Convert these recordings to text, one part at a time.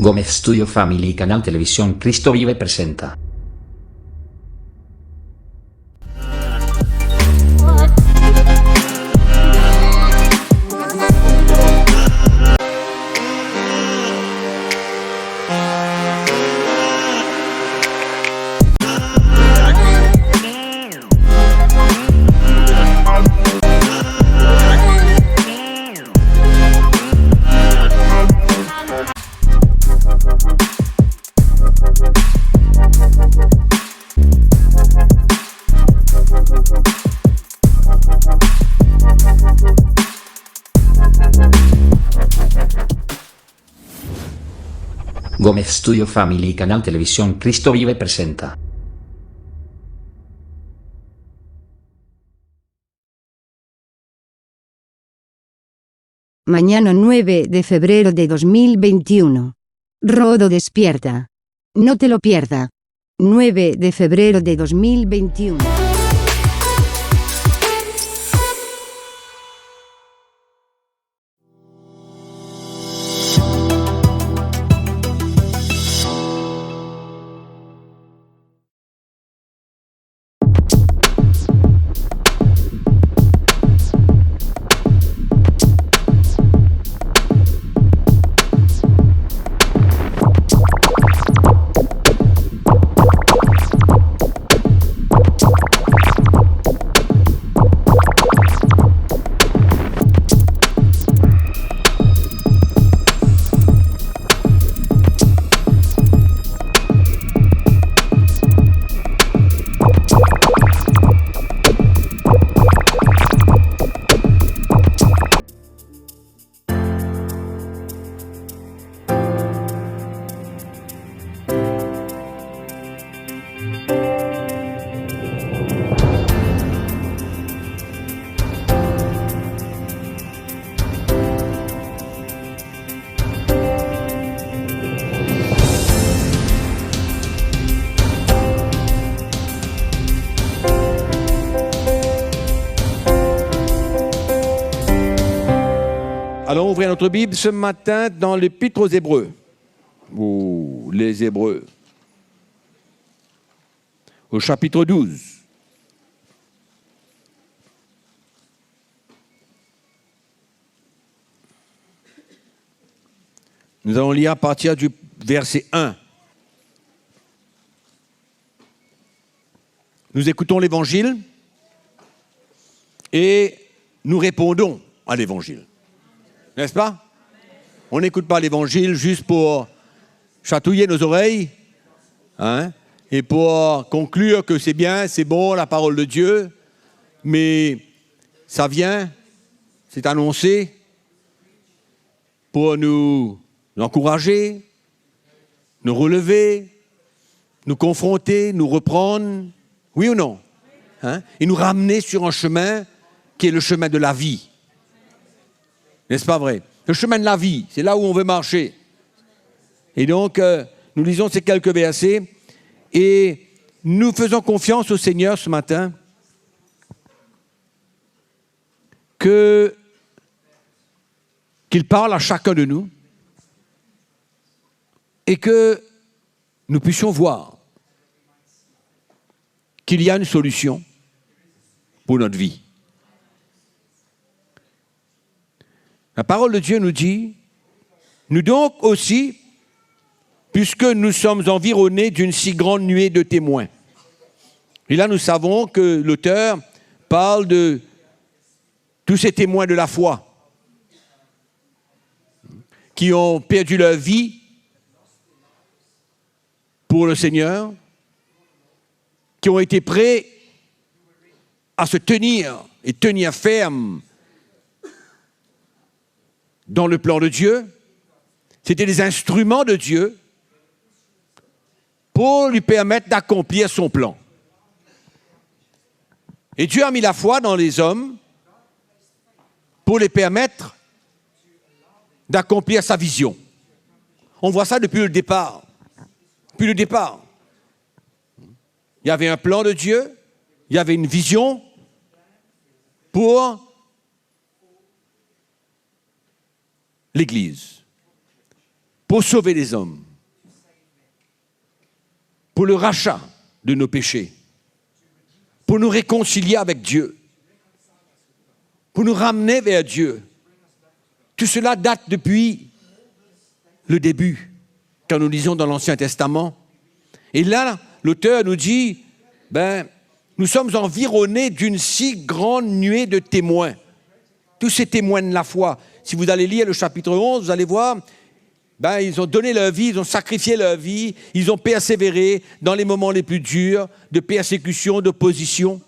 Gómez Studio Family y Canal Televisión Cristo Vive presenta. Gómez Studio Family y Canal Televisión Cristo Vive presenta. Mañana 9 de febrero de 2021. Rodo despierta. No te lo pierda. 9 de febrero de 2021. Allons ouvrir notre Bible ce matin dans l'Épître aux Hébreux. Ou les Hébreux. Au chapitre 12. Nous allons lire à partir du verset 1. Nous écoutons l'Évangile et nous répondons à l'Évangile. N'est-ce pas? On n'écoute pas l'Évangile juste pour chatouiller nos oreilles, et pour conclure que c'est bien, c'est bon, la parole de Dieu, mais ça vient, c'est annoncé pour nous encourager, nous relever, nous confronter, nous reprendre, oui ou non? Et nous ramener sur un chemin qui est le chemin de la vie. N'est-ce pas vrai? Le chemin de la vie, c'est là où on veut marcher. Et donc, nous lisons ces quelques versets et nous faisons confiance au Seigneur ce matin qu'il parle à chacun de nous et que nous puissions voir qu'il y a une solution pour notre vie. La parole de Dieu nous dit, nous donc aussi, puisque nous sommes environnés d'une si grande nuée de témoins. Et là, nous savons que l'auteur parle de tous ces témoins de la foi qui ont perdu leur vie pour le Seigneur, qui ont été prêts à se tenir et tenir ferme dans le plan de Dieu. C'était des instruments de Dieu pour lui permettre d'accomplir son plan. Et Dieu a mis la foi dans les hommes pour les permettre d'accomplir sa vision. On voit ça depuis le départ. Depuis le départ. Il y avait un plan de Dieu, il y avait une vision pour l'Église. pour sauver les hommes, pour le rachat de nos péchés, pour nous réconcilier avec Dieu, pour nous ramener vers Dieu. Tout cela date depuis le début, quand nous lisons dans l'Ancien Testament. Et là, l'auteur nous dit, nous sommes environnés d'une si grande nuée de témoins. Tous ces témoins de la foi. Si vous allez lire le chapitre 11, vous allez voir, ils ont donné leur vie, ils ont sacrifié leur vie, ils ont persévéré dans les moments les plus durs, de persécution, d'opposition.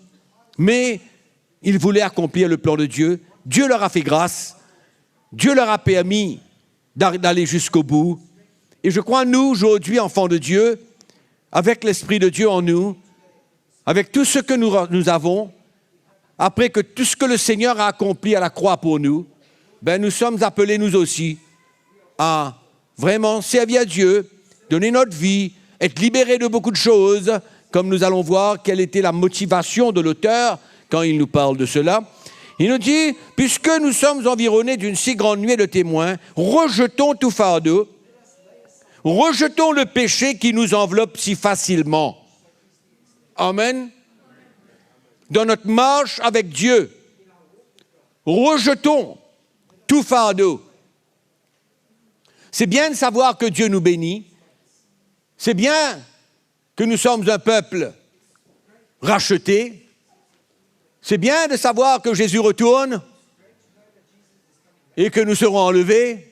Mais ils voulaient accomplir le plan de Dieu. Dieu leur a fait grâce. Dieu leur a permis d'aller jusqu'au bout. Et je crois, nous, aujourd'hui, enfants de Dieu, avec l'Esprit de Dieu en nous, avec tout ce que nous avons, après que tout ce que le Seigneur a accompli à la croix pour nous, nous sommes appelés, nous aussi, à vraiment servir Dieu, donner notre vie, être libérés de beaucoup de choses, comme nous allons voir quelle était la motivation de l'auteur quand il nous parle de cela. Il nous dit, puisque nous sommes environnés d'une si grande nuée de témoins, rejetons tout fardeau, rejetons le péché qui nous enveloppe si facilement. Amen. Dans notre marche avec Dieu, rejetons tout fardeau. C'est bien de savoir que Dieu nous bénit. C'est bien que nous sommes un peuple racheté. C'est bien de savoir que Jésus retourne et que nous serons enlevés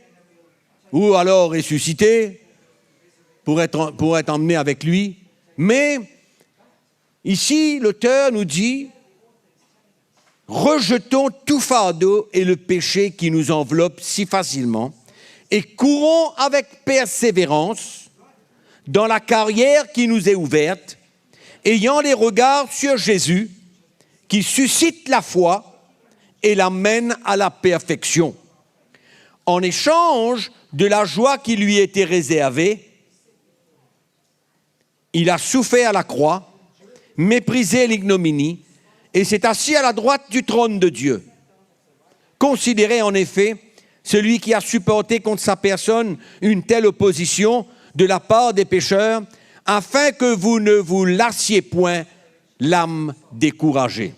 ou alors ressuscités pour être emmenés avec lui. Mais ici, l'auteur nous dit, rejetons tout fardeau et le péché qui nous enveloppe si facilement et courons avec persévérance dans la carrière qui nous est ouverte, ayant les regards sur Jésus, qui suscite la foi et l'amène à la perfection. En échange de la joie qui lui était réservée, il a souffert à la croix, méprisé l'ignominie, et s'est assis à la droite du trône de Dieu. Considérez en effet celui qui a supporté contre sa personne une telle opposition de la part des pécheurs, afin que vous ne vous lassiez point l'âme découragée.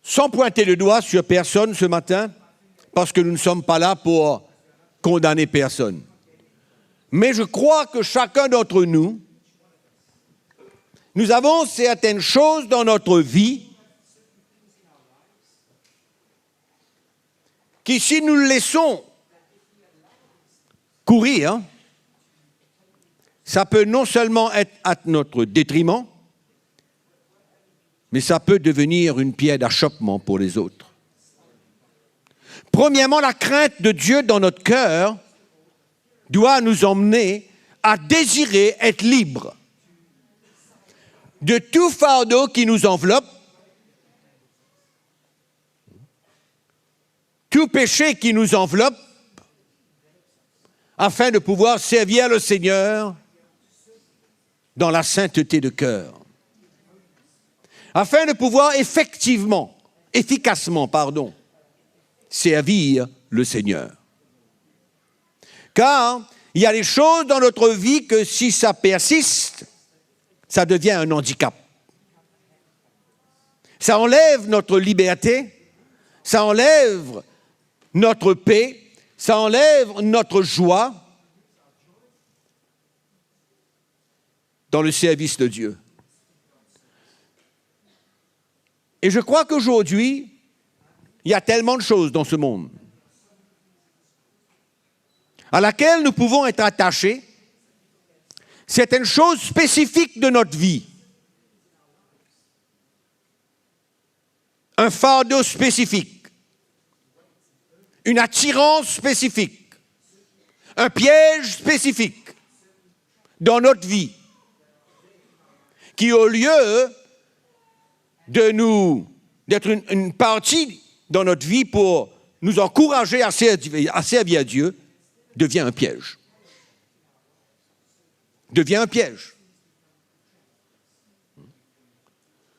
Sans pointer le doigt sur personne ce matin, parce que nous ne sommes pas là pour condamner personne. Mais je crois que chacun d'entre nous, nous avons certaines choses dans notre vie qui, si nous le laissons courir, ça peut non seulement être à notre détriment, mais ça peut devenir une pierre d'achoppement pour les autres. Premièrement, la crainte de Dieu dans notre cœur doit nous emmener à désirer être libres de tout fardeau qui nous enveloppe, tout péché qui nous enveloppe, afin de pouvoir servir le Seigneur dans la sainteté de cœur. Afin de pouvoir efficacement, servir le Seigneur. Car il y a des choses dans notre vie que si ça persiste, ça devient un handicap. Ça enlève notre liberté, ça enlève notre paix, ça enlève notre joie dans le service de Dieu. Et je crois qu'aujourd'hui, il y a tellement de choses dans ce monde à laquelle nous pouvons être attachés, certaines choses spécifiques de notre vie. Un fardeau spécifique, une attirance spécifique, un piège spécifique dans notre vie, qui au lieu d'être une partie dans notre vie pour nous encourager à servir Dieu, devient un piège. Devient un piège.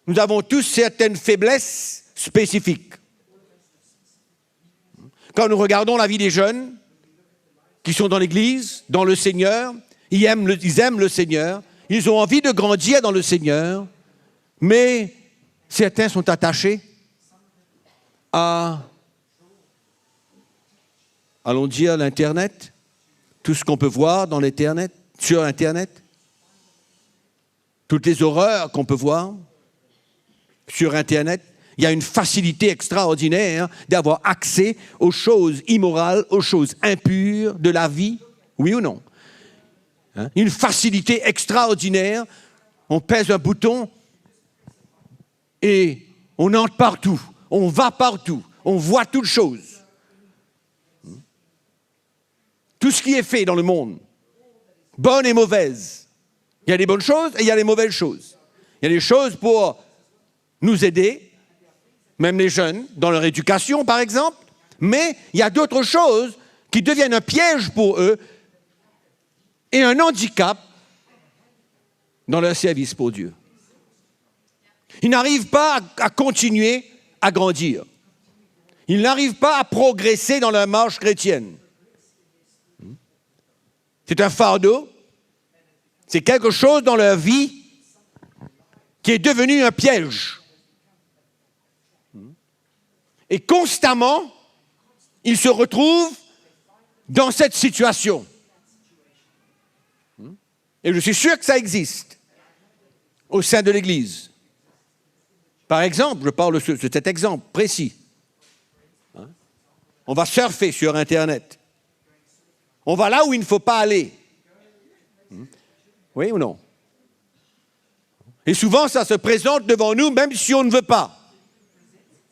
Nous avons tous certaines faiblesses spécifiques. Quand nous regardons la vie des jeunes qui sont dans l'Église, dans le Seigneur, ils aiment le Seigneur, ils ont envie de grandir dans le Seigneur, mais certains sont attachés à, allons dire, l'Internet, tout ce qu'on peut voir dans l'Internet, sur Internet, toutes les horreurs qu'on peut voir sur Internet. Il y a une facilité extraordinaire d'avoir accès aux choses immorales, aux choses impures de la vie, oui ou non? Une facilité extraordinaire. On pèse un bouton et on entre partout, on va partout, on voit toutes choses. Tout ce qui est fait dans le monde, bonnes et mauvaises. Il y a des bonnes choses et il y a des mauvaises choses. Il y a des choses pour nous aider, même les jeunes, dans leur éducation, par exemple, mais il y a d'autres choses qui deviennent un piège pour eux et un handicap dans leur service pour Dieu. Ils n'arrivent pas à continuer à grandir. Ils n'arrivent pas à progresser dans leur marche chrétienne. C'est un fardeau, c'est quelque chose dans leur vie qui est devenu un piège. Et constamment, ils se retrouvent dans cette situation. Et je suis sûr que ça existe au sein de l'Église. Par exemple, je parle de cet exemple précis. On va surfer sur Internet. On va là où il ne faut pas aller. Oui ou non? Et souvent, ça se présente devant nous, même si on ne veut pas.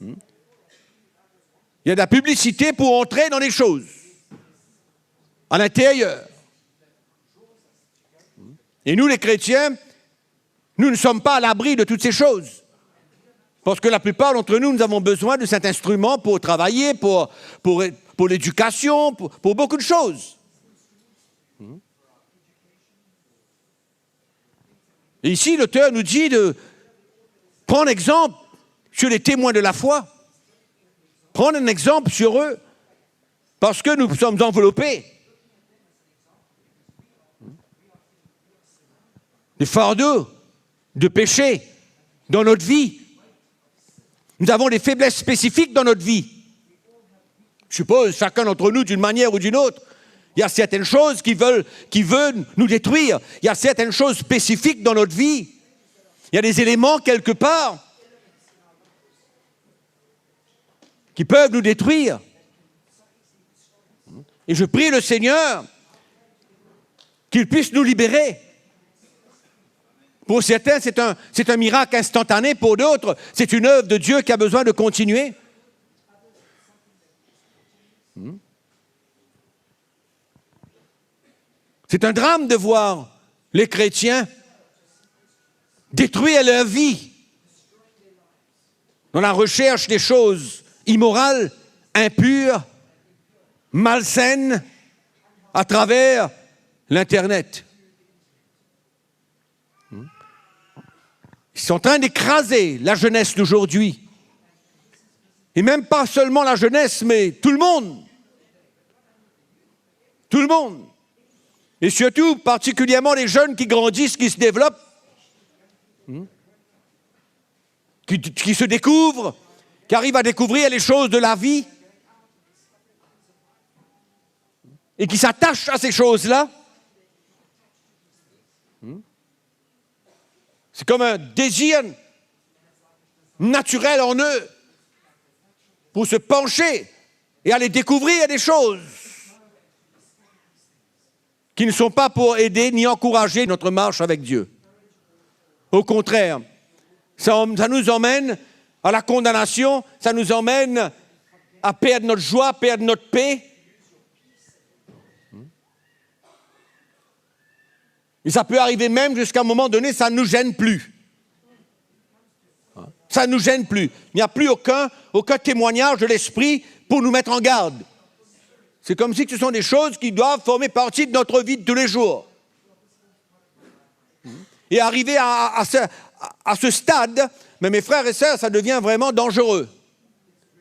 Il y a de la publicité pour entrer dans les choses, à l'intérieur. Et nous, les chrétiens, nous ne sommes pas à l'abri de toutes ces choses. Parce que la plupart d'entre nous, nous avons besoin de cet instrument pour travailler, pour l'éducation, pour beaucoup de choses. Et ici, l'auteur nous dit de prendre exemple sur les témoins de la foi. Prendre un exemple sur eux, parce que nous sommes enveloppés. Des fardeaux de péché dans notre vie. Nous avons des faiblesses spécifiques dans notre vie. Je suppose, chacun d'entre nous, d'une manière ou d'une autre, il y a certaines choses qui veulent nous détruire. Il y a certaines choses spécifiques dans notre vie. Il y a des éléments quelque part qui peuvent nous détruire. Et je prie le Seigneur qu'il puisse nous libérer. Pour certains, c'est un miracle instantané. Pour d'autres, c'est une œuvre de Dieu qui a besoin de continuer. C'est un drame de voir les chrétiens détruire leur vie dans la recherche des choses immorales, impures, malsaines, à travers l'Internet. Ils sont en train d'écraser la jeunesse d'aujourd'hui. Et même pas seulement la jeunesse, mais tout le monde. Tout le monde. Et surtout, particulièrement les jeunes qui grandissent, qui se développent, qui se découvrent, qui arrivent à découvrir les choses de la vie, et qui s'attachent à ces choses-là. C'est comme un désir naturel en eux pour se pencher et aller découvrir des choses qui ne sont pas pour aider ni encourager notre marche avec Dieu. Au contraire, ça nous emmène à la condamnation, ça nous emmène à perdre notre joie, perdre notre paix. Et ça peut arriver même jusqu'à un moment donné, ça ne nous gêne plus. Ça ne nous gêne plus. Il n'y a plus aucun témoignage de l'esprit pour nous mettre en garde. C'est comme si ce sont des choses qui doivent former partie de notre vie de tous les jours. Et arriver à ce stade, mais mes frères et sœurs, ça devient vraiment dangereux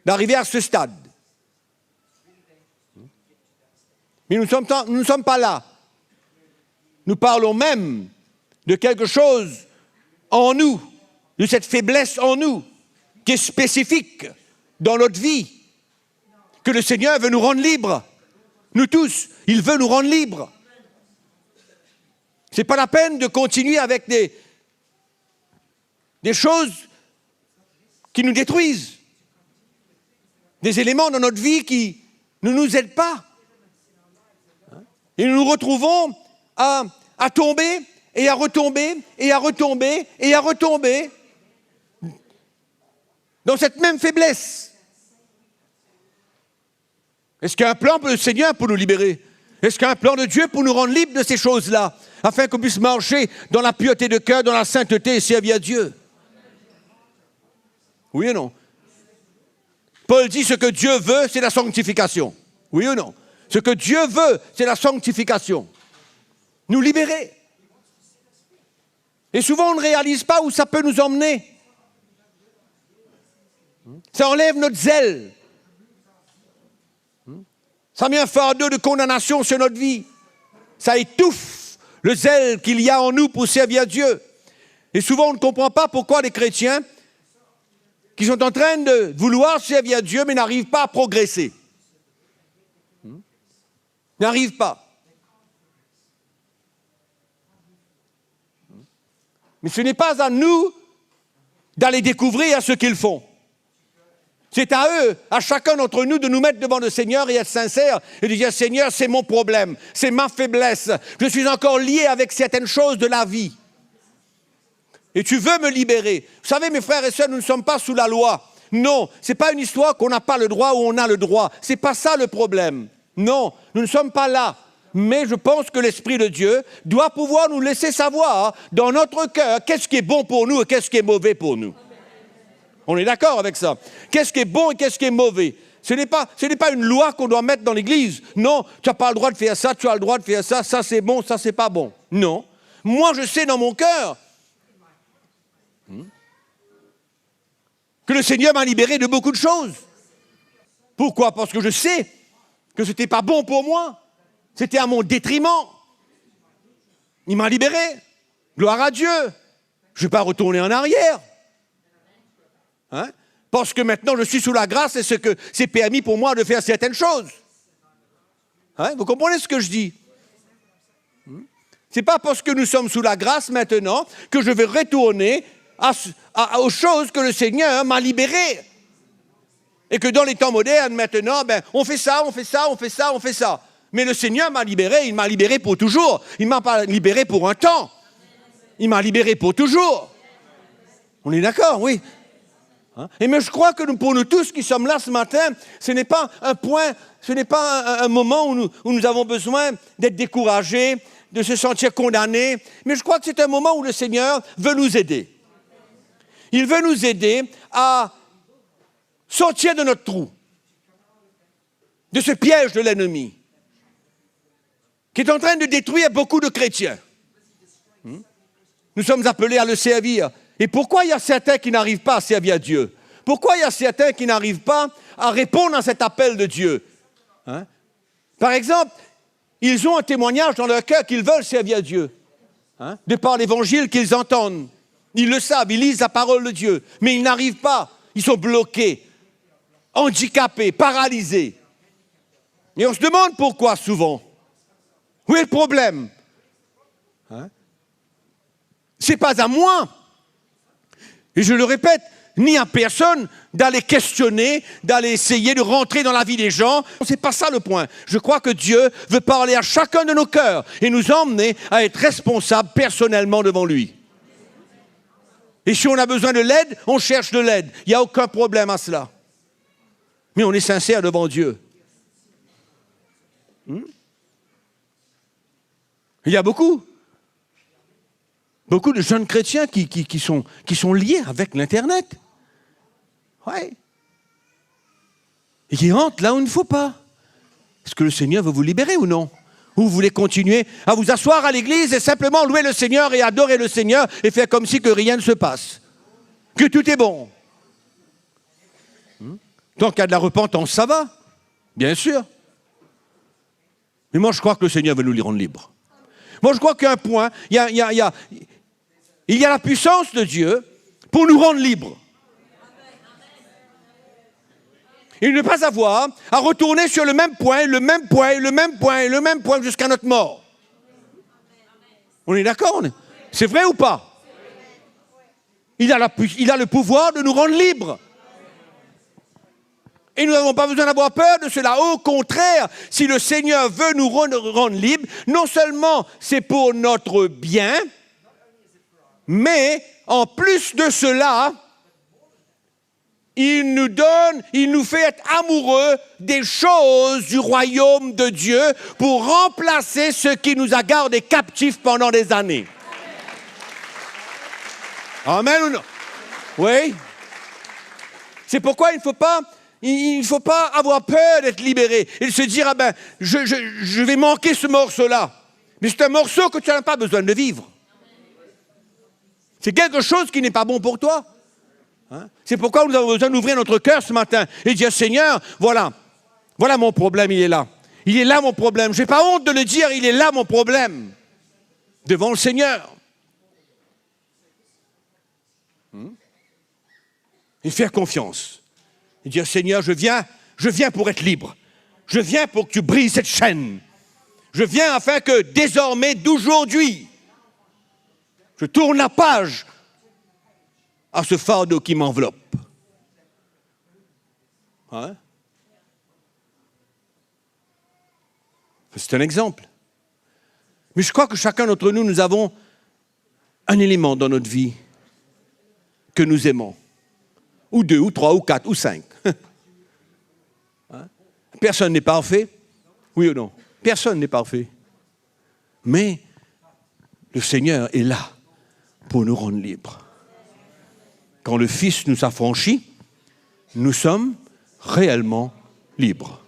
d'arriver à ce stade. Mais nous ne sommes pas là. Nous parlons même de quelque chose en nous, de cette faiblesse en nous, qui est spécifique dans notre vie, que le Seigneur veut nous rendre libres. Nous tous, il veut nous rendre libres. Ce n'est pas la peine de continuer avec des choses qui nous détruisent, des éléments dans notre vie qui ne nous aident pas. Et nous nous retrouvons à tomber et à retomber et à retomber et à retomber dans cette même faiblesse. Est-ce qu'il y a un plan pour le Seigneur pour nous libérer? Est-ce qu'il y a un plan de Dieu pour nous rendre libres de ces choses-là, afin qu'on puisse marcher dans la pureté de cœur, dans la sainteté et servir à Dieu? Oui ou non? Paul dit ce que Dieu veut, c'est la sanctification. Oui ou non? Ce que Dieu veut, c'est la sanctification. Nous libérer. Et souvent, on ne réalise pas où ça peut nous emmener. Ça enlève notre zèle. Ça met un fardeau de condamnation sur notre vie. Ça étouffe le zèle qu'il y a en nous pour servir Dieu. Et souvent, on ne comprend pas pourquoi les chrétiens qui sont en train de vouloir servir Dieu, mais n'arrivent pas à progresser. N'arrivent pas. Mais ce n'est pas à nous d'aller découvrir ce qu'ils font. C'est à eux, à chacun d'entre nous, de nous mettre devant le Seigneur et être sincères et de dire, Seigneur, c'est mon problème, c'est ma faiblesse, je suis encore lié avec certaines choses de la vie. Et tu veux me libérer. Vous savez, mes frères et sœurs, nous ne sommes pas sous la loi. Non, ce n'est pas une histoire qu'on n'a pas le droit ou on a le droit. Ce n'est pas ça le problème. Non, nous ne sommes pas là. Mais je pense que l'Esprit de Dieu doit pouvoir nous laisser savoir dans notre cœur qu'est-ce qui est bon pour nous et qu'est-ce qui est mauvais pour nous. On est d'accord avec ça? Qu'est-ce qui est bon et qu'est-ce qui est mauvais? Ce n'est pas une loi qu'on doit mettre dans l'Église. Non, tu n'as pas le droit de faire ça, tu as le droit de faire ça, ça c'est bon, ça c'est pas bon. Non. Moi je sais dans mon cœur que le Seigneur m'a libéré de beaucoup de choses. Pourquoi? Parce que je sais que ce n'était pas bon pour moi. C'était à mon détriment. Il m'a libéré. Gloire à Dieu. Je ne vais pas retourner en arrière. Hein? Parce que maintenant je suis sous la grâce et que c'est permis pour moi de faire certaines choses. Hein? Vous comprenez ce que je dis? Ce n'est pas parce que nous sommes sous la grâce maintenant que je vais retourner aux choses que le Seigneur m'a libérées. Et que dans les temps modernes maintenant, on fait ça, on fait ça, on fait ça, on fait ça. Mais le Seigneur m'a libéré, il m'a libéré pour toujours. Il ne m'a pas libéré pour un temps. Il m'a libéré pour toujours. On est d'accord, oui. Et mais je crois que pour nous tous qui sommes là ce matin, ce n'est pas un point, ce n'est pas un moment où nous avons besoin d'être découragés, de se sentir condamnés. Mais je crois que c'est un moment où le Seigneur veut nous aider. Il veut nous aider à sortir de notre trou, de ce piège de l'ennemi, qui est en train de détruire beaucoup de chrétiens. Nous sommes appelés à le servir. Et pourquoi il y a certains qui n'arrivent pas à servir Dieu? Pourquoi il y a certains qui n'arrivent pas à répondre à cet appel de Dieu? Par exemple, ils ont un témoignage dans leur cœur qu'ils veulent servir Dieu, de par l'évangile qu'ils entendent. Ils le savent, ils lisent la parole de Dieu, mais ils n'arrivent pas. Ils sont bloqués, handicapés, paralysés. Et on se demande pourquoi souvent. Où est le problème? Ce n'est pas à moi, et je le répète, ni à personne d'aller questionner, d'aller essayer de rentrer dans la vie des gens. Ce n'est pas ça le point. Je crois que Dieu veut parler à chacun de nos cœurs et nous emmener à être responsables personnellement devant lui. Et si on a besoin de l'aide, on cherche de l'aide. Il n'y a aucun problème à cela. Mais on est sincère devant Dieu. Il y a beaucoup de jeunes chrétiens qui sont liés avec l'Internet. Ouais. Et qui rentrent là où il ne faut pas. Est-ce que le Seigneur veut vous libérer ou non? Ou vous voulez continuer à vous asseoir à l'église et simplement louer le Seigneur et adorer le Seigneur et faire comme si que rien ne se passe? Que tout est bon. Tant qu'il y a de la repentance, ça va. Bien sûr. Mais moi, je crois que le Seigneur veut nous les rendre libres. Moi, je crois qu'il y a un point, il y a la puissance de Dieu pour nous rendre libres. Et ne pas avoir à retourner sur le même point, le même point, le même point, le même point jusqu'à notre mort. On est d'accord? C'est vrai ou pas? Il a le pouvoir de nous rendre libres. Et nous n'avons pas besoin d'avoir peur de cela. Au contraire, si le Seigneur veut nous rendre libres, non seulement c'est pour notre bien, mais en plus de cela, il nous fait être amoureux des choses du royaume de Dieu pour remplacer ce qui nous a gardés captifs pendant des années. Amen ou non? Oui. C'est pourquoi il ne faut pas avoir peur d'être libéré et de se dire, ah ben, je vais manquer ce morceau-là. Mais c'est un morceau que tu n'as pas besoin de vivre. C'est quelque chose qui n'est pas bon pour toi. Hein? C'est pourquoi nous avons besoin d'ouvrir notre cœur ce matin et de dire, Seigneur, voilà mon problème, il est là. Il est là mon problème. Je n'ai pas honte de le dire, il est là mon problème. Devant le Seigneur. Et faire confiance. Et dire, Seigneur, je viens pour être libre. Je viens pour que tu brises cette chaîne. Je viens afin que désormais, d'aujourd'hui, je tourne la page à ce fardeau qui m'enveloppe. Hein? C'est un exemple. Mais je crois que chacun d'entre nous, nous avons un élément dans notre vie que nous aimons. Ou 2, ou 3, ou 4, ou 5. Hein? Personne n'est parfait. Oui ou non? Personne n'est parfait. Mais le Seigneur est là pour nous rendre libres. Quand le Fils nous affranchit, nous sommes réellement libres.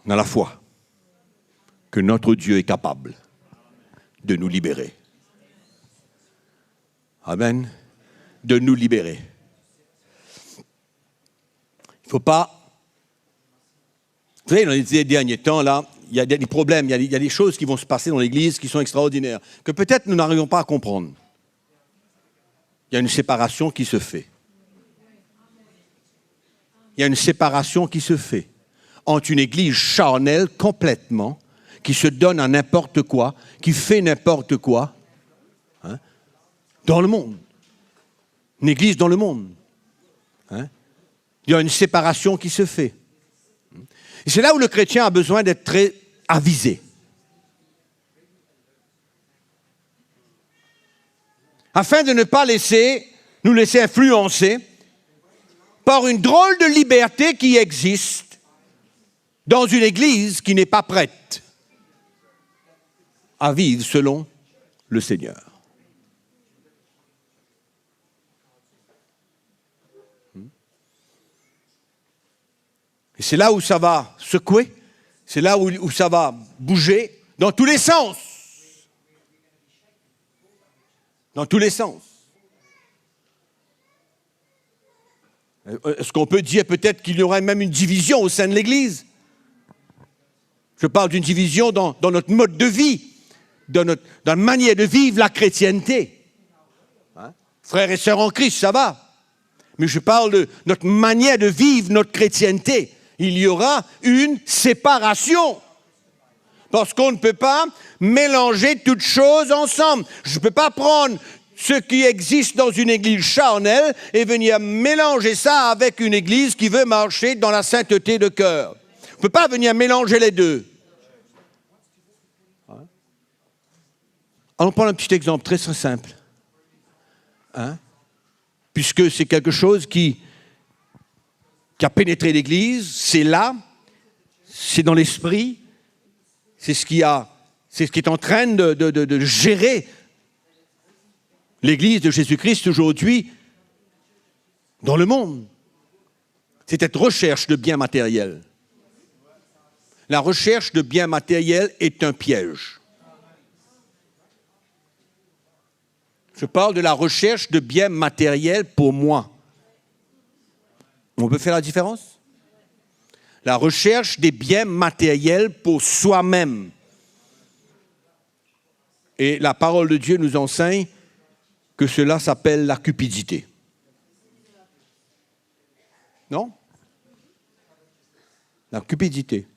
On a la foi que notre Dieu est capable de nous libérer. Amen. De nous libérer. Il ne faut pas... Vous savez, dans les derniers temps, là, il y a des problèmes, il y a des choses qui vont se passer dans l'Église qui sont extraordinaires, que peut-être nous n'arrivons pas à comprendre. Il y a une séparation qui se fait. Il y a une séparation qui se fait entre une Église charnelle complètement, qui se donne à n'importe quoi, qui fait n'importe quoi, hein, dans le monde. Une Église dans le monde. Hein. Il y a une séparation qui se fait. Et c'est là où le chrétien a besoin d'être très avisé. Afin de ne pas nous laisser influencer par une drôle de liberté qui existe dans une Église qui n'est pas prête à vivre selon le Seigneur. Et c'est là où ça va secouer, c'est là où ça va bouger dans tous les sens. Dans tous les sens. Est-ce qu'on peut dire peut-être qu'il y aurait même une division au sein de l'Église? Je parle d'une division dans notre mode de vie, dans la manière de vivre la chrétienté. Hein? Frères et sœurs en Christ, ça va. Mais je parle de notre manière de vivre notre chrétienté. Il y aura une séparation. Parce qu'on ne peut pas mélanger toutes choses ensemble. Je ne peux pas prendre ce qui existe dans une église charnelle et venir mélanger ça avec une église qui veut marcher dans la sainteté de cœur. On ne peut pas venir mélanger les deux. Allons prendre un petit exemple très très simple. Hein? Puisque c'est quelque chose qui a pénétré l'Église, c'est là, c'est dans l'esprit, c'est ce qui est en train de gérer l'Église de Jésus-Christ aujourd'hui dans le monde. C'est cette recherche de biens matériels. La recherche de biens matériels est un piège. Je parle de la recherche de biens matériels pour moi. On peut faire la différence? La recherche des biens matériels pour soi-même. Et la parole de Dieu nous enseigne que cela s'appelle la cupidité. Non? La cupidité.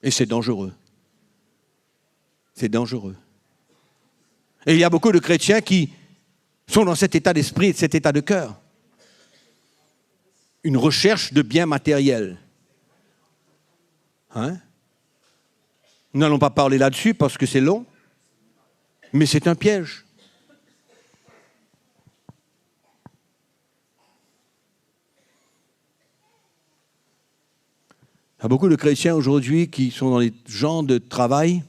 Et c'est dangereux. C'est dangereux. Et il y a beaucoup de chrétiens qui sont dans cet état d'esprit, cet état de cœur. Une recherche de biens matériels. Hein? Nous n'allons pas parler là-dessus parce que c'est long, mais c'est un piège. Il y a beaucoup de chrétiens aujourd'hui qui sont dans les genres de travail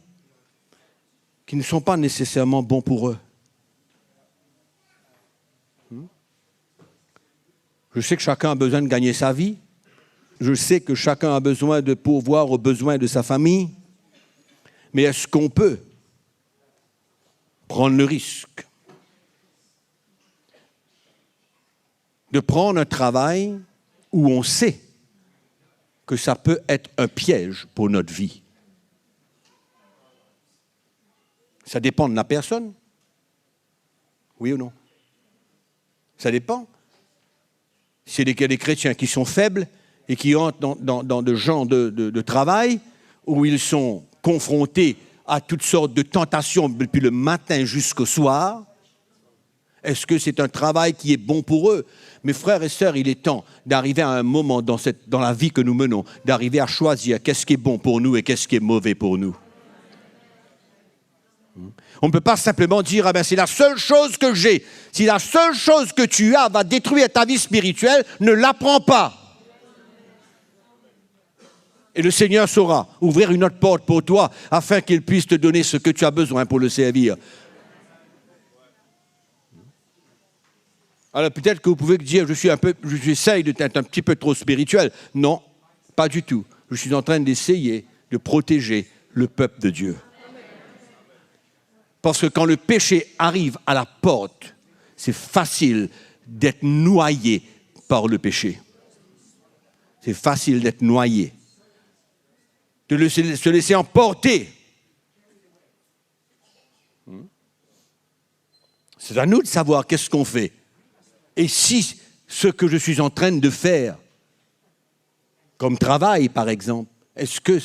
qui ne sont pas nécessairement bons pour eux. Je sais que chacun a besoin de gagner sa vie. Je sais que chacun a besoin de pourvoir aux besoins de sa famille. Mais est-ce qu'on peut prendre le risque de prendre un travail où on sait que ça peut être un piège pour notre vie? Ça dépend de la personne. Oui ou non? Ça dépend. C'est des chrétiens qui sont faibles et qui entrent dans de genres de travail où ils sont confrontés à toutes sortes de tentations depuis le matin jusqu'au soir. Est-ce que c'est un travail qui est bon pour eux? Mes frères et sœurs, il est temps d'arriver à un moment dans la vie que nous menons, d'arriver à choisir qu'est-ce qui est bon pour nous et qu'est-ce qui est mauvais pour nous. On ne peut pas simplement dire, ah ben c'est la seule chose que j'ai. Si la seule chose que tu as va détruire ta vie spirituelle, ne la prends pas. Et le Seigneur saura ouvrir une autre porte pour toi afin qu'il puisse te donner ce que tu as besoin pour le servir. Alors peut-être que vous pouvez dire, j'essaye d'être un petit peu trop spirituel. Non, pas du tout. Je suis en train d'essayer de protéger le peuple de Dieu. Parce que quand le péché arrive à la porte, c'est facile d'être noyé par le péché. C'est facile d'être noyé. De se laisser emporter. C'est à nous de savoir qu'est-ce qu'on fait. Et si ce que je suis en train de faire, comme travail par exemple, est-ce que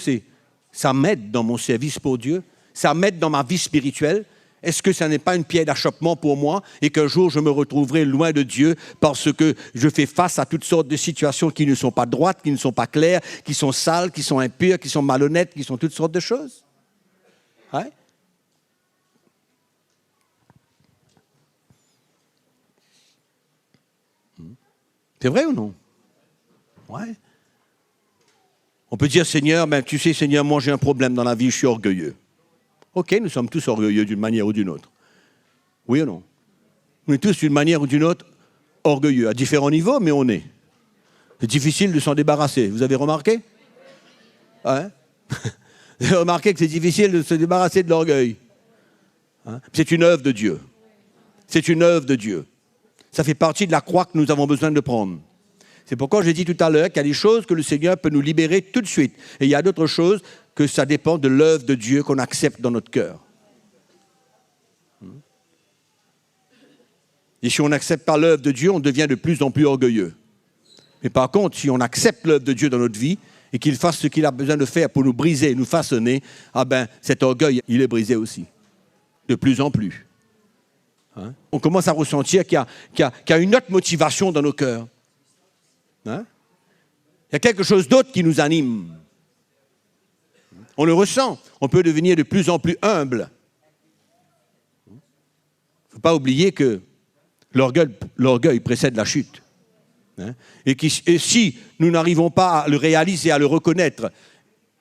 ça m'aide dans mon service pour Dieu? Ça m'aide dans ma vie spirituelle? Est-ce que ça n'est pas une pierre d'achoppement pour moi et qu'un jour je me retrouverai loin de Dieu parce que je fais face à toutes sortes de situations qui ne sont pas droites, qui ne sont pas claires, qui sont sales, qui sont impures, qui sont malhonnêtes, qui sont toutes sortes de choses? Ouais? C'est vrai ou non? Ouais. On peut dire, Seigneur, tu sais, Seigneur, moi j'ai un problème dans la vie, je suis orgueilleux. Ok, nous sommes tous orgueilleux d'une manière ou d'une autre. Oui ou non? On est tous d'une manière ou d'une autre orgueilleux, à différents niveaux, mais on est. C'est difficile de s'en débarrasser. Vous avez remarqué? Hein? Vous avez remarqué que c'est difficile de se débarrasser de l'orgueil. Hein? C'est une œuvre de Dieu. C'est une œuvre de Dieu. Ça fait partie de la croix que nous avons besoin de prendre. C'est pourquoi j'ai dit tout à l'heure qu'il y a des choses que le Seigneur peut nous libérer tout de suite. Et il y a d'autres choses que ça dépend de l'œuvre de Dieu qu'on accepte dans notre cœur. Et si on n'accepte pas l'œuvre de Dieu, on devient de plus en plus orgueilleux. Mais par contre, si on accepte l'œuvre de Dieu dans notre vie et qu'il fasse ce qu'il a besoin de faire pour nous briser, nous façonner, ah ben cet orgueil, il est brisé aussi. De plus en plus. Hein? On commence à ressentir qu'il y a une autre motivation dans nos cœurs. Hein? Il y a quelque chose d'autre qui nous anime. On le ressent. On peut devenir de plus en plus humble. Il ne faut pas oublier que l'orgueil précède la chute. Hein? Et si nous n'arrivons pas à le réaliser, à le reconnaître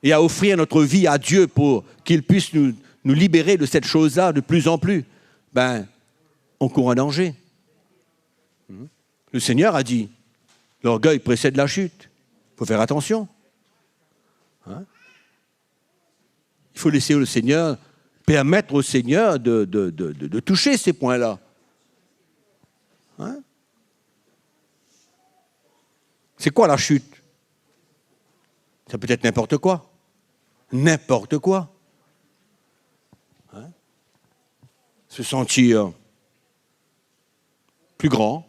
et à offrir notre vie à Dieu pour qu'il puisse nous libérer de cette chose-là de plus en plus, on court un danger. Le Seigneur a dit, l'orgueil précède la chute. Il faut faire attention. Hein? Il faut laisser le Seigneur, permettre au Seigneur de toucher ces points-là. Hein? C'est quoi la chute? Ça peut être n'importe quoi. N'importe quoi. Hein? Se sentir plus grand.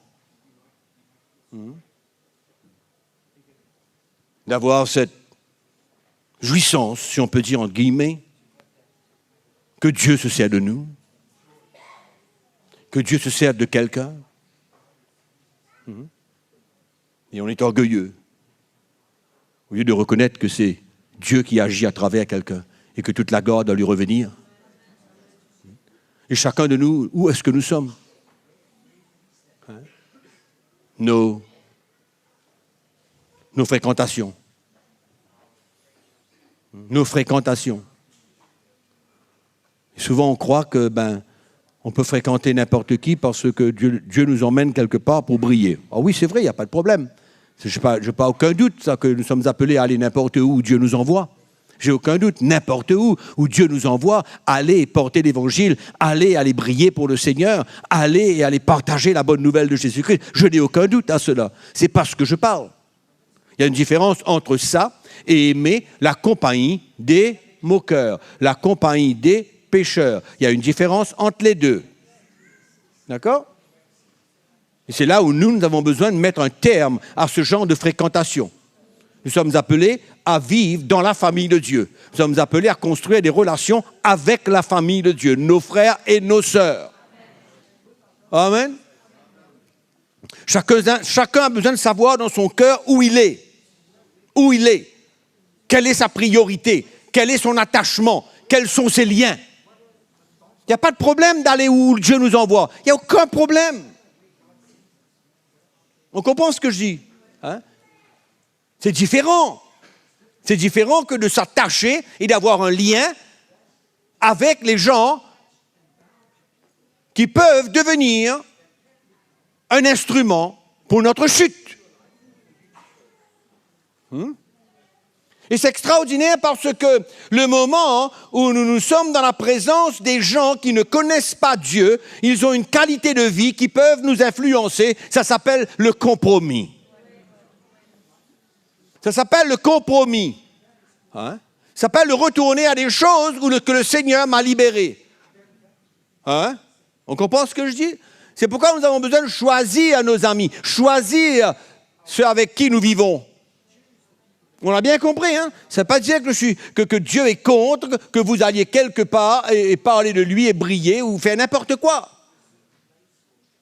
D'avoir cette jouissance, si on peut dire entre guillemets, que Dieu se sert de nous, que Dieu se sert de quelqu'un. Et on est orgueilleux. Au lieu de reconnaître que c'est Dieu qui agit à travers quelqu'un et que toute la gloire doit lui revenir. Et chacun de nous, où est-ce que nous sommes? Nos fréquentations. Nos fréquentations. Et souvent, on croit que on peut fréquenter n'importe qui parce que Dieu nous emmène quelque part pour briller. Ah oui, c'est vrai, il n'y a pas de problème. Je n'ai pas aucun doute ça, que nous sommes appelés à aller n'importe où Dieu nous envoie. J'ai aucun doute, n'importe où Dieu nous envoie, aller porter l'évangile, aller briller pour le Seigneur, aller partager la bonne nouvelle de Jésus-Christ. Je n'ai aucun doute à cela. C'est parce que je parle. Il y a une différence entre ça et aimer la compagnie des moqueurs, la compagnie des pécheurs. Il y a une différence entre les deux. D'accord? Et c'est là où nous avons besoin de mettre un terme à ce genre de fréquentation. Nous sommes appelés à vivre dans la famille de Dieu. Nous sommes appelés à construire des relations avec la famille de Dieu, nos frères et nos sœurs. Amen. Chacun a besoin de savoir dans son cœur où il est. Où il est. Quelle est sa priorité? Quel est son attachement? Quels sont ses liens? Il n'y a pas de problème d'aller où Dieu nous envoie. Il n'y a aucun problème. On comprend ce que je dis? Hein? C'est différent. C'est différent que de s'attacher et d'avoir un lien avec les gens qui peuvent devenir un instrument pour notre chute. Et c'est extraordinaire parce que le moment où nous sommes dans la présence des gens qui ne connaissent pas Dieu, ils ont une qualité de vie qui peuvent nous influencer. Ça s'appelle le compromis. Ça s'appelle le compromis. Hein? Ça s'appelle le retourner à des choses que le Seigneur m'a libéré. Hein? On comprend ce que je dis? C'est pourquoi nous avons besoin de choisir nos amis, choisir ceux avec qui nous vivons. On l'a bien compris, hein? Ça ne veut pas dire que Dieu est contre, que vous alliez quelque part et parler de lui et briller ou faire n'importe quoi.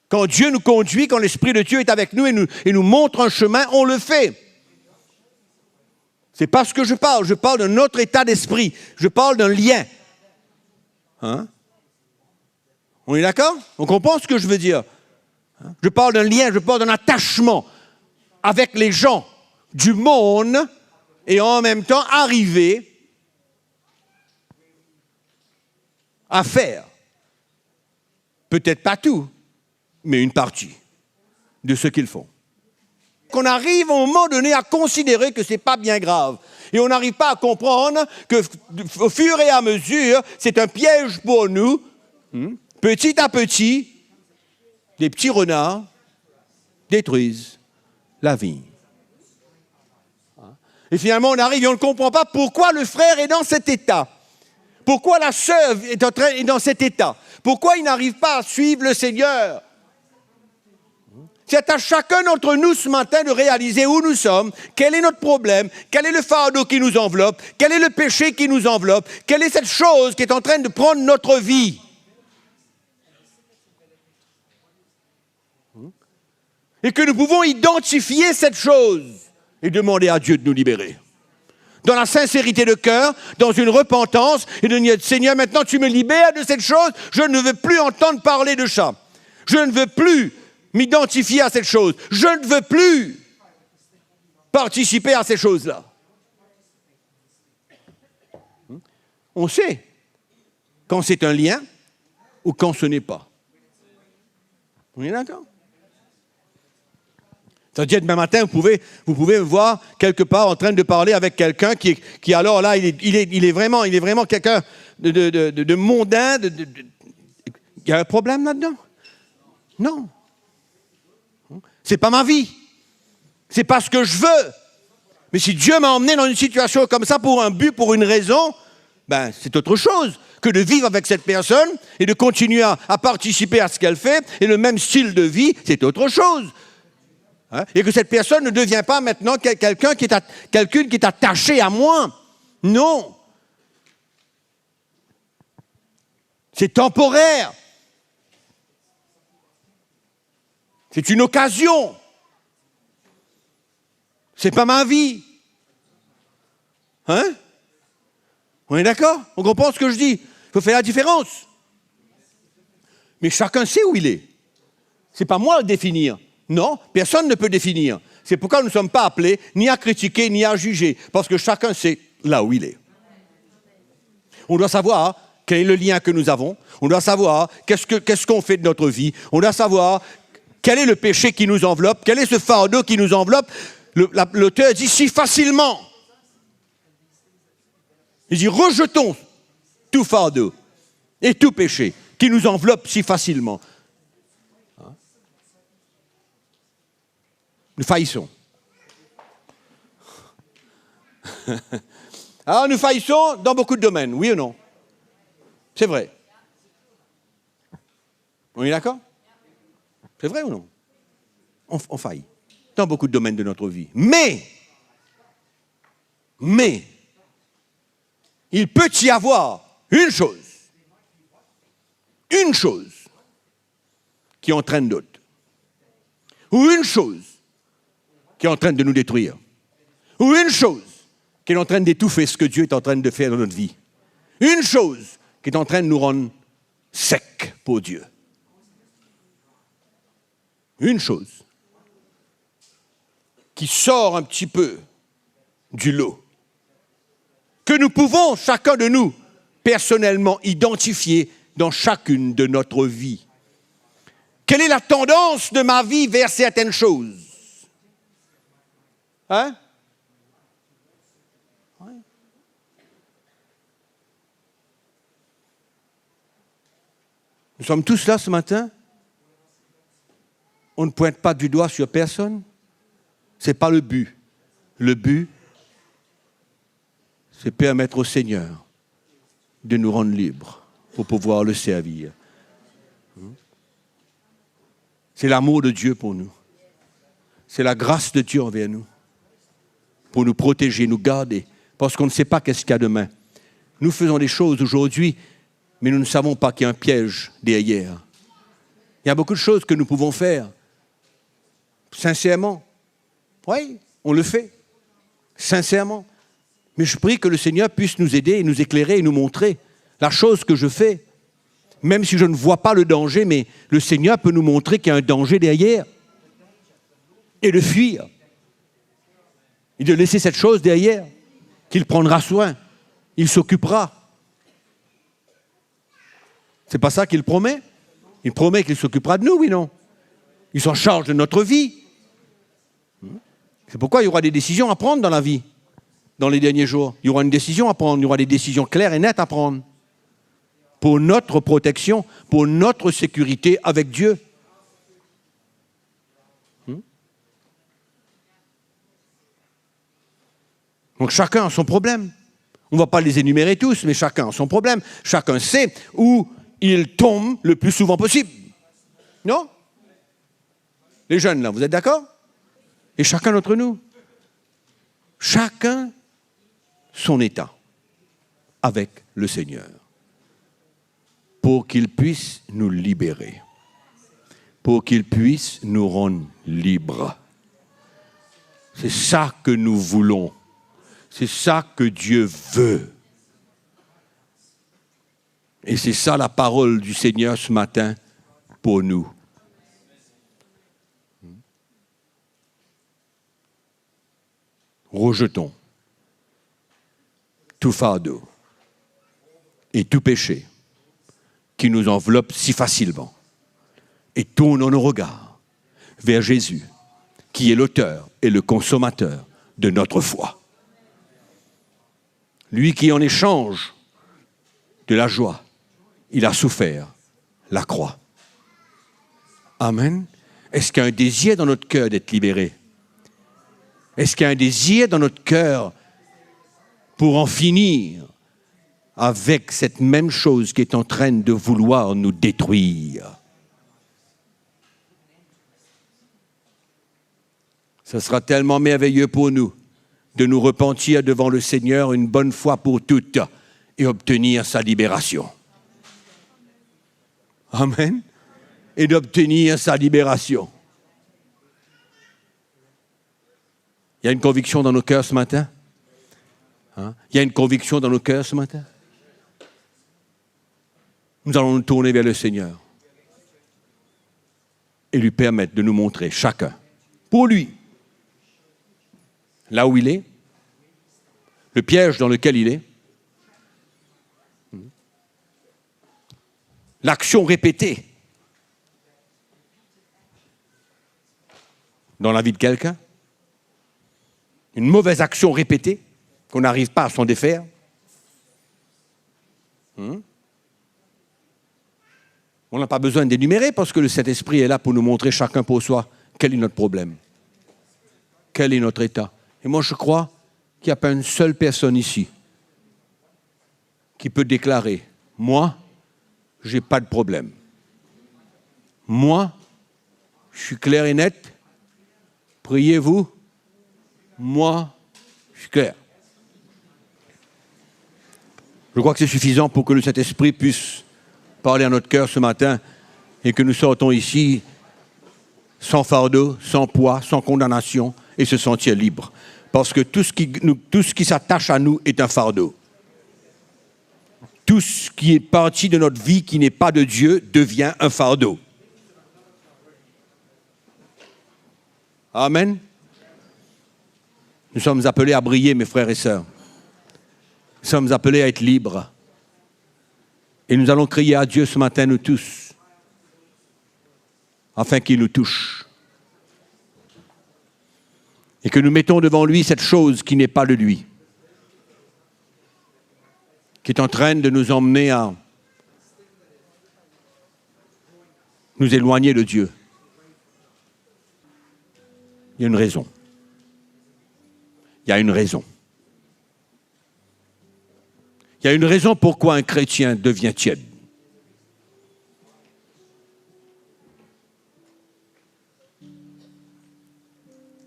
Quand Dieu nous conduit, quand l'Esprit de Dieu est avec nous et nous montre un chemin, on le fait. C'est pas ce que je parle de notre état d'esprit, je parle d'un lien. Hein? On est d'accord? On comprend ce que je veux dire? Je parle d'un lien, je parle d'un attachement avec les gens du monde et en même temps arriver à faire, peut-être pas tout, mais une partie de ce qu'ils font. Qu'on arrive au moment donné à considérer que ce n'est pas bien grave. Et on n'arrive pas à comprendre qu'au fur et à mesure, c'est un piège pour nous. Petit à petit, des petits renards détruisent la vigne. Et finalement, on arrive et on ne comprend pas pourquoi le frère est dans cet état. Pourquoi la sœur est dans cet état. Pourquoi il n'arrive pas à suivre le Seigneur. C'est à chacun d'entre nous ce matin de réaliser où nous sommes, quel est notre problème, quel est le fardeau qui nous enveloppe, quel est le péché qui nous enveloppe, quelle est cette chose qui est en train de prendre notre vie. Et que nous pouvons identifier cette chose et demander à Dieu de nous libérer. Dans la sincérité de cœur, dans une repentance, et de dire, Seigneur, maintenant tu me libères de cette chose, je ne veux plus entendre parler de ça. Je ne veux plus m'identifier à cette chose. Je ne veux plus participer à ces choses-là. On sait quand c'est un lien ou quand ce n'est pas. On est d'accord? C'est-à-dire, demain matin, vous pouvez me voir quelque part en train de parler avec quelqu'un qui alors là, il est vraiment quelqu'un de mondain. Il y a un problème là-dedans? Non. C'est pas ma vie. C'est pas ce que je veux. Mais si Dieu m'a emmené dans une situation comme ça pour un but, pour une raison, ben c'est autre chose que de vivre avec cette personne et de continuer à participer à ce qu'elle fait. Et le même style de vie, c'est autre chose. Hein? Et que cette personne ne devient pas maintenant quelqu'un qui est attaché à moi. Non. C'est temporaire. C'est une occasion. C'est pas ma vie. Hein? On est d'accord? On comprend ce que je dis? Il faut faire la différence. Mais chacun sait où il est. C'est pas moi à le définir. Non, personne ne peut définir. C'est pourquoi nous ne sommes pas appelés ni à critiquer, ni à juger. Parce que chacun sait là où il est. On doit savoir quel est le lien que nous avons. On doit savoir qu'est-ce qu'on fait de notre vie. On doit savoir quel est le péché qui nous enveloppe. Quel est ce fardeau qui nous enveloppe. L'auteur dit si facilement. Il dit rejetons tout fardeau et tout péché qui nous enveloppe si facilement. Nous faillissons. Alors nous faillissons dans beaucoup de domaines, oui ou non? C'est vrai. On est d'accord? C'est vrai ou non? On faillit dans beaucoup de domaines de notre vie. Mais, il peut y avoir une chose qui entraîne d'autres. Ou une chose qui est en train de nous détruire. Ou une chose qui est en train d'étouffer ce que Dieu est en train de faire dans notre vie. Une chose qui est en train de nous rendre secs pour Dieu. Une chose qui sort un petit peu du lot. Que nous pouvons, chacun de nous, personnellement identifier dans chacune de notre vie. Quelle est la tendance de ma vie vers certaines choses? Hein? Ouais. Nous sommes tous là ce matin. On ne pointe pas du doigt sur personne. Ce n'est pas le but. Le but, c'est permettre au Seigneur de nous rendre libres pour pouvoir le servir. C'est l'amour de Dieu pour nous. C'est la grâce de Dieu envers nous. Pour nous protéger, nous garder. Parce qu'on ne sait pas qu'est-ce qu'il y a demain. Nous faisons des choses aujourd'hui, mais nous ne savons pas qu'il y a un piège derrière. Il y a beaucoup de choses que nous pouvons faire. Sincèrement. Oui, on le fait. Sincèrement. Mais je prie que le Seigneur puisse nous aider et nous éclairer et nous montrer la chose que je fais. Même si je ne vois pas le danger, mais le Seigneur peut nous montrer qu'il y a un danger derrière. Et de fuir. Et de laisser cette chose derrière. Qu'il prendra soin. Il s'occupera. C'est pas ça qu'il promet? Il promet qu'il s'occupera de nous, oui, non? Il s'en charge de notre vie. C'est pourquoi il y aura des décisions à prendre dans la vie. Dans les derniers jours. Il y aura une décision à prendre. Il y aura des décisions claires et nettes à prendre. Pour notre protection, pour notre sécurité avec Dieu. Donc chacun a son problème. On ne va pas les énumérer tous, mais chacun a son problème. Chacun sait où il tombe le plus souvent possible. Non? Les jeunes, là, vous êtes d'accord? Et chacun d'entre nous. Chacun son état avec le Seigneur. Pour qu'il puisse nous libérer. Pour qu'il puisse nous rendre libres. C'est ça que nous voulons. C'est ça que Dieu veut. Et c'est ça la parole du Seigneur ce matin pour nous. Rejetons tout fardeau et tout péché qui nous enveloppe si facilement et tournons nos regards vers Jésus, qui est l'auteur et le consommateur de notre foi. Lui qui, en échange de la joie, il a souffert la croix. Amen. Est-ce qu'il y a un désir dans notre cœur d'être libéré? Est-ce qu'il y a un désir dans notre cœur pour en finir avec cette même chose qui est en train de vouloir nous détruire? Ce sera tellement merveilleux pour nous de nous repentir devant le Seigneur une bonne fois pour toutes et obtenir sa libération. Amen. Et d'obtenir sa libération. Il y a une conviction dans nos cœurs ce matin? Hein? Il y a une conviction dans nos cœurs ce matin? Nous allons nous tourner vers le Seigneur et lui permettre de nous montrer chacun, pour lui, là où il est, le piège dans lequel il est, l'action répétée dans la vie de quelqu'un, une mauvaise action répétée qu'on n'arrive pas à s'en défaire. On n'a pas besoin d'énumérer parce que le Saint-Esprit est là pour nous montrer chacun pour soi quel est notre problème, quel est notre état. Et moi, je crois qu'il n'y a pas une seule personne ici qui peut déclarer « Moi, je n'ai pas de problème. Moi, je suis clair et net. Priez-vous. Moi, je suis clair. » Je crois que c'est suffisant pour que le Saint-Esprit puisse parler à notre cœur ce matin et que nous sortons ici sans fardeau, sans poids, sans condamnation et se sentir libre. Parce que tout ce qui s'attache à nous est un fardeau. Tout ce qui est parti de notre vie qui n'est pas de Dieu devient un fardeau. Amen. Nous sommes appelés à briller, mes frères et sœurs. Nous sommes appelés à être libres. Et nous allons crier à Dieu ce matin, nous tous, afin qu'il nous touche. Et que nous mettons devant lui cette chose qui n'est pas de lui, qui est en train de nous emmener à nous éloigner de Dieu. Il y a une raison. Il y a une raison. Il y a une raison pourquoi un chrétien devient tiède.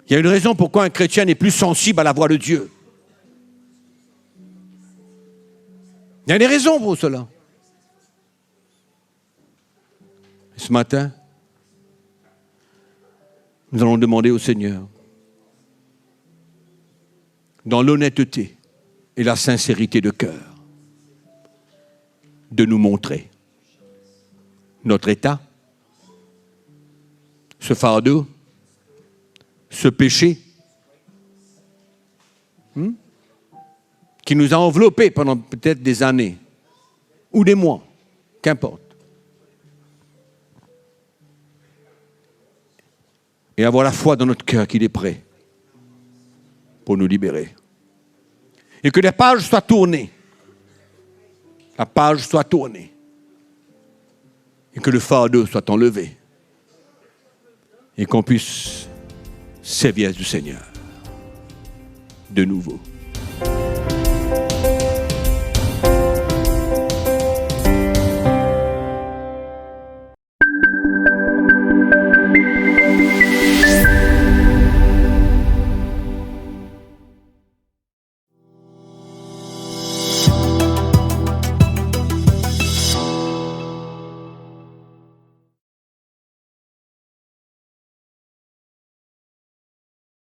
Il y a une raison pourquoi un chrétien n'est plus sensible à la voix de Dieu. Il y a des raisons pour cela. Et ce matin, nous allons demander au Seigneur, dans l'honnêteté et la sincérité de cœur, de nous montrer notre état, ce fardeau, ce péché qui nous a enveloppés pendant peut-être des années ou des mois, qu'importe. Et avoir la foi dans notre cœur qu'il est prêt pour nous libérer. Et que les pages soient tournées. La page soit tournée. Et que le fardeau soit enlevé. Et qu'on puisse servir du Seigneur de nouveau.